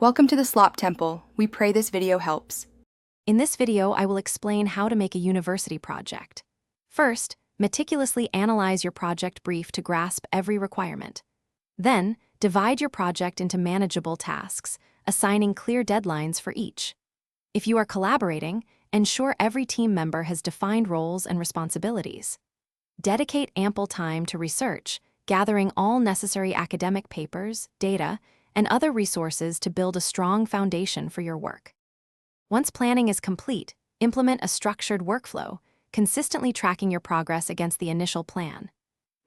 Welcome to the Slop Temple. We pray this video helps. In this video, I will explain how to make a university project. First, meticulously analyze your project brief to grasp every requirement. Then, divide your project into manageable tasks, assigning clear deadlines for each. If you are collaborating, ensure every team member has defined roles and responsibilities. Dedicate ample time to research, gathering all necessary academic papers, data, and other resources to build a strong foundation for your work. Once planning is complete, implement a structured workflow, consistently tracking your progress against the initial plan.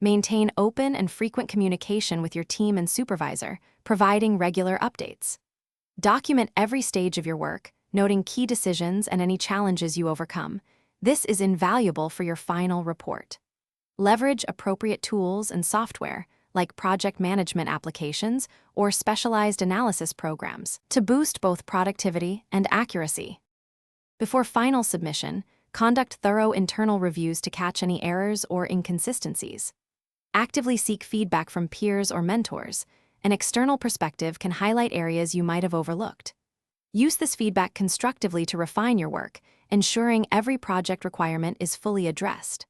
Maintain open and frequent communication with your team and supervisor, providing regular updates. Document every stage of your work, noting key decisions and any challenges you overcome. This is invaluable for your final report. Leverage appropriate tools and software, like project management applications or specialized analysis programs, to boost both productivity and accuracy. Before final submission, conduct thorough internal reviews to catch any errors or inconsistencies. Actively seek feedback from peers or mentors. An external perspective can highlight areas you might have overlooked. Use this feedback constructively to refine your work, ensuring every project requirement is fully addressed.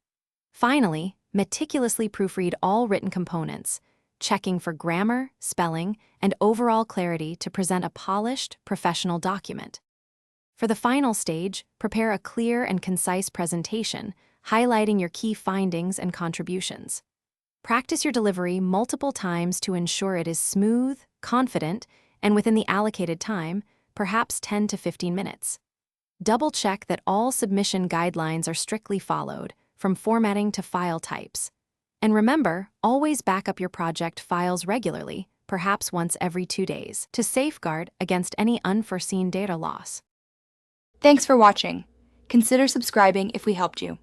Finally, meticulously proofread all written components, checking for grammar, spelling, and overall clarity to present a polished, professional document. For the final stage, prepare a clear and concise presentation, highlighting your key findings and contributions. Practice your delivery multiple times to ensure it is smooth, confident, and within the allocated time, perhaps 10 to 15 minutes. Double-check that all submission guidelines are strictly followed, from formatting to file types. And remember, always back up your project files regularly, perhaps once every 2 days, to safeguard against any unforeseen data loss. Thanks for watching. Consider subscribing if we helped you.